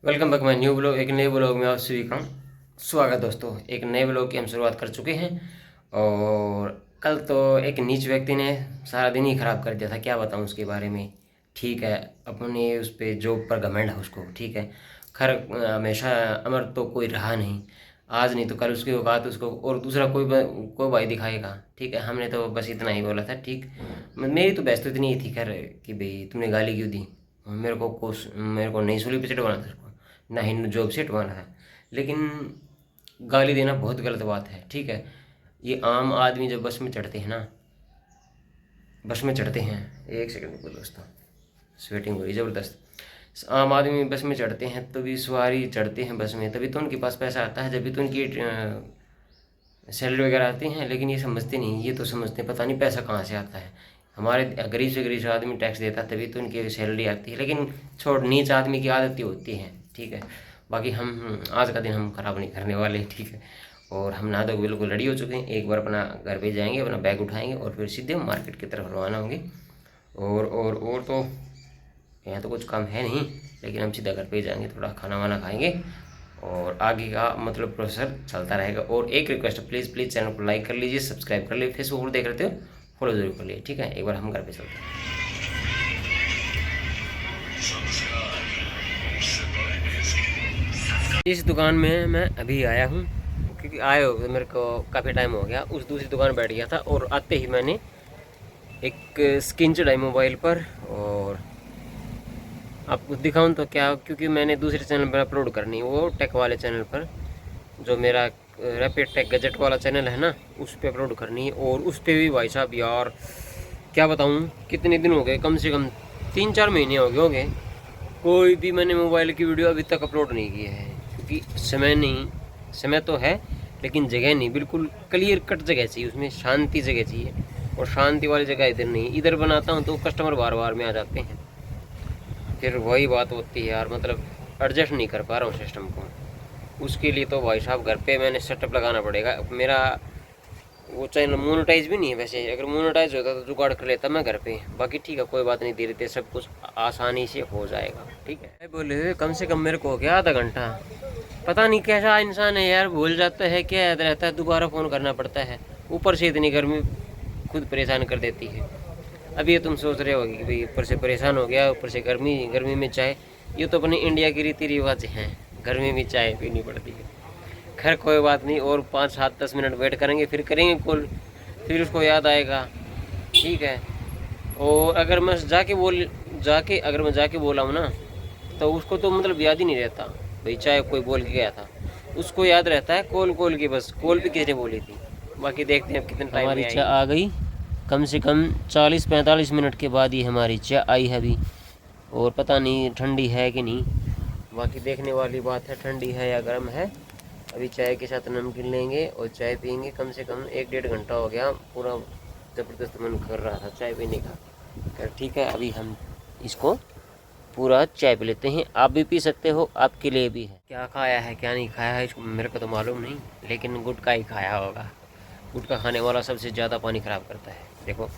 Welcome back my new blog. एक नए blog में आप सभी का स्वागत। दोस्तों, एक नए ब्लॉग की हम शुरुआत कर चुके हैं। और कल तो एक नीच व्यक्ति ने सारा दिन ही ख़राब कर दिया था, क्या बताऊं उसके बारे में। ठीक है, अपने उस पर जॉब पर घमंड है उसको। ठीक है, खैर हमेशा अमर तो कोई रहा नहीं, आज नहीं तो कल उसकी औकात उसको और दूसरा कोई भाई दिखाएगा। ठीक है, हमने तो बस इतना ही बोला था। ठीक, मेरी तो बहस तो इतनी ही थी खैर कि भाई तुमने गाली क्यों दी। मेरे को नहीं सूली पे चढ़वाना था, ना ही जॉब से हटवाना है। लेकिन गाली देना बहुत गलत बात है। ठीक है, ये आम आदमी जब बस में चढ़ते हैं ना, बस में चढ़ते हैं, एक सेकंड को दोस्तों, स्वेटिंग हो रही ज़बरदस्त। आम आदमी बस में चढ़ते हैं, तभी सवारी चढ़ते हैं बस में, तभी तो उनके पास पैसा आता है, जब भी तो उनकी सैलरी वगैरह आती हैं। लेकिन ये समझते नहीं, ये तो समझते हैं पता नहीं पैसा कहाँ से आता है। हमारे गरीब से गरीब आदमी टैक्स देता है, तभी तो उनकी सैलरी आती है। लेकिन छोड़, नीच आदमी की आदत ही होती है। ठीक है, बाकी हम आज का दिन हम ख़राब नहीं करने वाले। ठीक है, और हम नहा धो बिल्कुल रेडी हो चुके हैं। एक बार अपना घर पे जाएंगे, अपना बैग उठाएंगे और फिर सीधे मार्केट की तरफ रवाना होंगे। और तो यहाँ तो कुछ काम है नहीं, लेकिन हम सीधा घर पे ही जाएंगे, थोड़ा खाना वाना खाएंगे और आगे का मतलब प्रोसेसर चलता रहेगा। और एक रिक्वेस्ट है, प्लीज़ प्लीज़ चैनल को लाइक कर लीजिए, सब्सक्राइब कर लीजिए, फेसबुक पर देख रहे हो फॉलो जरूर कर लीजिए। ठीक है, एक बार हम घर पे चलते हैं। इस दुकान में मैं अभी आया हूँ, क्योंकि आए हो मेरे को काफ़ी टाइम हो गया। उस दूसरी दुकान बैठ गया था और आते ही मैंने एक स्क्रीन चढ़ाई मोबाइल पर। और आपको दिखाऊं तो क्या, क्योंकि मैंने दूसरे चैनल पर अपलोड करनी है, वो टेक वाले चैनल पर, जो मेरा रैपिड टेक गैजेट वाला चैनल है ना, उस पर अपलोड करनी है। और उस पर भी भाई साहब यार क्या बताऊं, कितने दिन हो गए, कम से कम 3-4 महीने हो गए होंगे, कोई भी मैंने मोबाइल की वीडियो अभी तक अपलोड नहीं की है। क्योंकि समय नहीं, समय तो है लेकिन जगह नहीं, बिल्कुल क्लियर कट जगह चाहिए, उसमें शांति जगह चाहिए। और शांति वाली जगह इधर नहीं, इधर बनाता हूँ तो कस्टमर बार बार में आ जाते हैं। फिर वही बात होती है यार, मतलब एडजस्ट नहीं कर पा रहा हूँ सिस्टम को। उसके लिए तो भाई साहब घर पे मैंने सेटअप लगाना पड़ेगा। मेरा वो चैनल मोनेटाइज भी नहीं है वैसे, अगर मोनेटाइज होता तो जुगाड़ कर लेता मैं घर पे। बाकी ठीक है, कोई बात नहीं, धीरे धीरे सब कुछ आसानी से हो जाएगा। ठीक है, बोले कम से कम मेरे को हो गया आधा घंटा। पता नहीं कैसा इंसान है यार, भूल जाता है, क्या याद रहता है, दोबारा फ़ोन करना पड़ता है। ऊपर से इतनी गर्मी खुद परेशान कर देती है। अब ये तुम सोच रहे होगे कि भाई ऊपर से परेशान हो गया, ऊपर से गर्मी, गर्मी में चाय, ये तो अपने इंडिया की रीति रिवाज हैं, गर्मी में चाय पीनी पड़ती है। खैर कोई बात नहीं, और 5-7-10 मिनट वेट करेंगे, फिर करेंगे कॉल, फिर उसको याद आएगा। ठीक है, और अगर मैं जाके बोला हूँ ना, तो उसको तो मतलब याद ही नहीं रहता भाई चाय कोई बोल के गया था। उसको याद रहता है कॉल की, बस कॉल भी किसने बोली थी। बाकी देखते हैं कितने टाइम हमारी चाय आ गई। कम से कम 40-45 मिनट के बाद ही हमारी चाय आई है अभी। और पता नहीं ठंडी है कि नहीं, बाकी देखने वाली बात है, ठंडी है या गर्म है। अभी चाय के साथ नमकीन लेंगे और चाय पियेंगे। कम से कम 1-1.5 घंटा हो गया, पूरा ज़बरदस्त मन कर रहा था चाय पीने का। खैर ठीक है, अभी हम इसको पूरा चाय पी लेते हैं। आप भी पी सकते हो, आपके लिए भी है। क्या खाया है क्या नहीं खाया है इसको मेरे को तो मालूम नहीं, लेकिन गुटखा ही खाया होगा। गुटखा खाने वाला सबसे ज़्यादा पानी ख़राब करता है। देखो,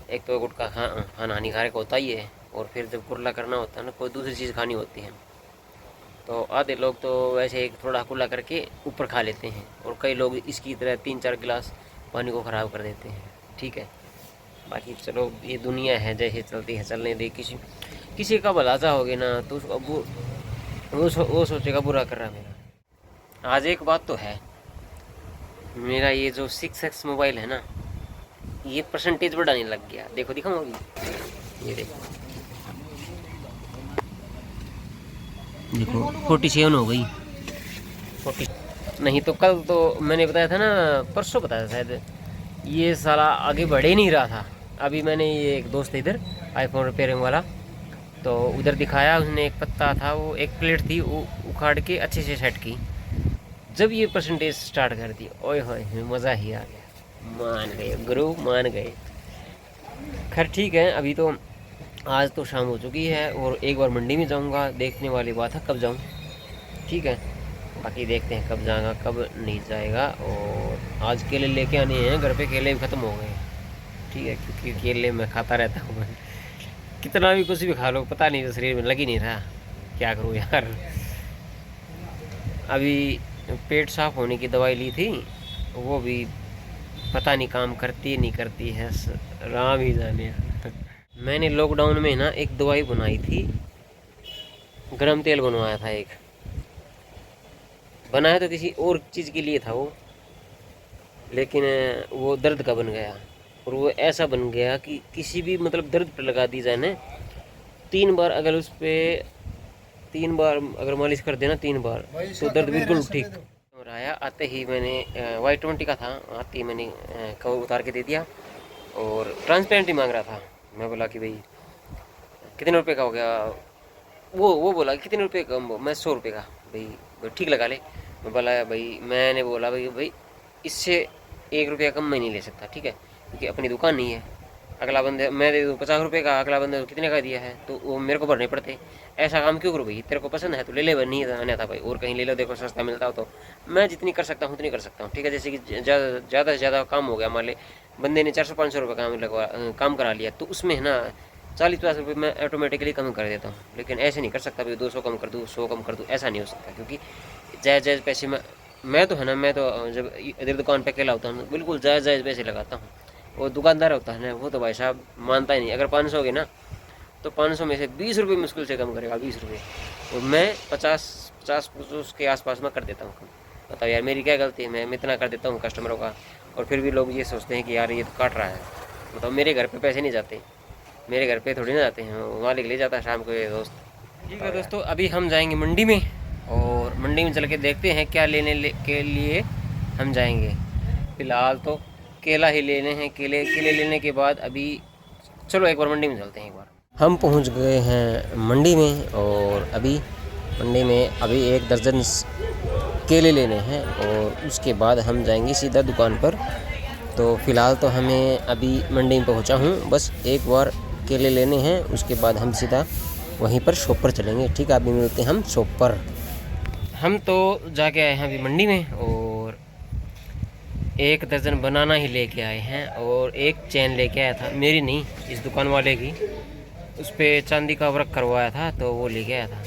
एक तो गुटखा खाना हानिकारक होता ही है, और फिर जब कुरला करना होता है ना, कोई दूसरी चीज़ खानी होती है, तो आधे लोग तो वैसे एक थोड़ा कुल्ला करके ऊपर खा लेते हैं, और कई लोग इसकी तरह 3-4 गिलास पानी को ख़राब कर देते हैं। ठीक है, बाकी चलो ये दुनिया है, जैसे चलती है चलने दे। किसी का भला चाहोगे ना तो उसको वो सोचेगा बुरा कर रहा है मेरा। आज एक बात तो है, मेरा ये जो 6X मोबाइल है ना, ये परसेंटेज बढ़ाने लग गया। देखो दिखाऊंगी, ये देखो 47 हो गई। 40 नहीं तो कल तो मैंने बताया था ना, परसों बताया था शायद, ये साला आगे बढ़ ही नहीं रहा था। अभी मैंने ये एक दोस्त है इधर आईफोन रिपेयरिंग वाला, तो उधर दिखाया उसने, एक पत्ता था, वो एक प्लेट थी, वो उखाड़ के अच्छे से सेट की। जब ये परसेंटेज स्टार्ट कर दी, ओए होए मज़ा ही आ गया, मान गए गुरु, मान गए। खैर ठीक है, अभी तो आज तो शाम हो चुकी है, और एक बार मंडी में जाऊंगा, देखने वाली बात है कब जाऊं। ठीक है, बाकी देखते हैं कब जाएगा कब नहीं जाएगा। और आज केले लेके आने हैं, घर पे केले भी ख़त्म हो गए। ठीक है, क्योंकि केले मैं खाता रहता हूँ, कितना भी कुछ भी खा लो, पता नहीं शरीर में लग ही नहीं रहा। क्या करूँ यार। अभी पेट साफ होने की दवाई ली थी, वो भी पता नहीं काम करती है नहीं करती है, राम ही जाने। मैंने लॉकडाउन में ना एक दवाई बनाई थी, गरम तेल बनवाया था एक, बनाया तो किसी और चीज़ के लिए था वो, लेकिन वो दर्द का बन गया। और वो ऐसा बन गया कि किसी भी मतलब दर्द पर लगा दी जाए ना, 3 बार अगर उस पर 3 बार अगर मालिश कर देना 3 बार, तो दर्द बिल्कुल ठीक। और आया आते ही मैंने Y20 का था, आते ही मैंने कवर उतार के दे दिया और ट्रांसपेरेंट ही मांग रहा था। मैं बोला कि भाई कितने रुपए का हो गया, वो बोला कितने रुपए का, मैं 100 रुपये का। भाई ठीक लगा ले। मैं बोला भाई, मैंने बोला भाई इससे 1 रुपया कम मैं नहीं ले सकता, ठीक है, क्योंकि अपनी दुकान नहीं है। अगला बंदे मैं दे दूँ 50 रुपये का, अगला बंदे कितने का दिया है तो वो मेरे को भरने पड़ते। ऐसा काम क्यों करूँ भाई, तेरे को पसंद है तो ले ले, नहीं आने था भाई और कहीं ले लो, देखो सस्ता मिलता हो तो। मैं जितनी कर सकता हूँ उतनी कर सकता हूँ, ठीक है। जैसे कि ज़्यादा से ज़्यादा काम हो गया, मान ले बंदे ने 400-500 रुपये काम करा लिया, तो उसमें है ना 40-50 रुपये मैं ऑटोमेटिकली कम कर देता हूँ। लेकिन ऐसे नहीं कर सकता भाई 200 कम कर दूँ, 100 कम कर दूँ, ऐसा नहीं हो सकता, क्योंकि जायज़ पैसे मैं तो है ना, मैं तो जब इधर दुकान पे अकेला होता हूँ बिल्कुल जायज़ पैसे लगाता हूँ। वो दुकानदार होता है ना, वो तो भाई साहब मानता ही नहीं। अगर 500 होगी ना तो 500 में से 20 रुपये मुश्किल से कम करेगा, 20 रुपये। और मैं 50 उसके आसपास में कर देता हूँ कम। बताओ यार मेरी क्या गलती है, मैं इतना कर देता हूँ कस्टमरों का, और फिर भी लोग ये सोचते हैं कि यार ये तो काट रहा है। बताओ मेरे घर पे पैसे नहीं जाते, मेरे घर पे थोड़ी ना जाते हैं, मालिक ले जाता है शाम को ये दोस्त। ठीक है दोस्तों, अभी हम जाएंगे मंडी में, और मंडी में चल के देखते हैं क्या के लिए हम जाएंगे। फ़िलहाल तो केला ही लेने हैं, केले लेने के बाद अभी चलो एक बार मंडी में चलते हैं। एक बार हम पहुंच गए हैं मंडी में, और अभी मंडी में अभी 1 दर्जन केले लेने हैं, और उसके बाद हम जाएंगे सीधा दुकान पर। तो फ़िलहाल तो हमें अभी मंडी में पहुंचा हूं, बस एक बार केले लेने हैं, उसके बाद हम सीधा वहीं पर शॉप पर चलेंगे। ठीक है, अभी मिलते हैं हम शॉप पर। हम तो जाके आए हैं अभी मंडी में, और 1 दर्जन बनाना ही लेके आए हैं, और एक चैन लेके आया था, मेरी नहीं इस दुकान वाले की, उस पर चांदी का वर्क करवाया था तो वो लेके आया था।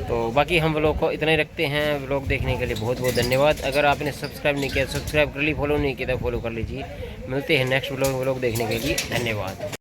तो बाकी हम व्लॉग को इतना ही रखते हैं। व्लॉग देखने के लिए बहुत बहुत धन्यवाद। अगर आपने सब्सक्राइब नहीं किया सब्सक्राइब कर ली, फॉलो नहीं किया तो फॉलो कर लीजिए। मिलते हैं नेक्स्ट व्लॉग देखने के लिए, धन्यवाद।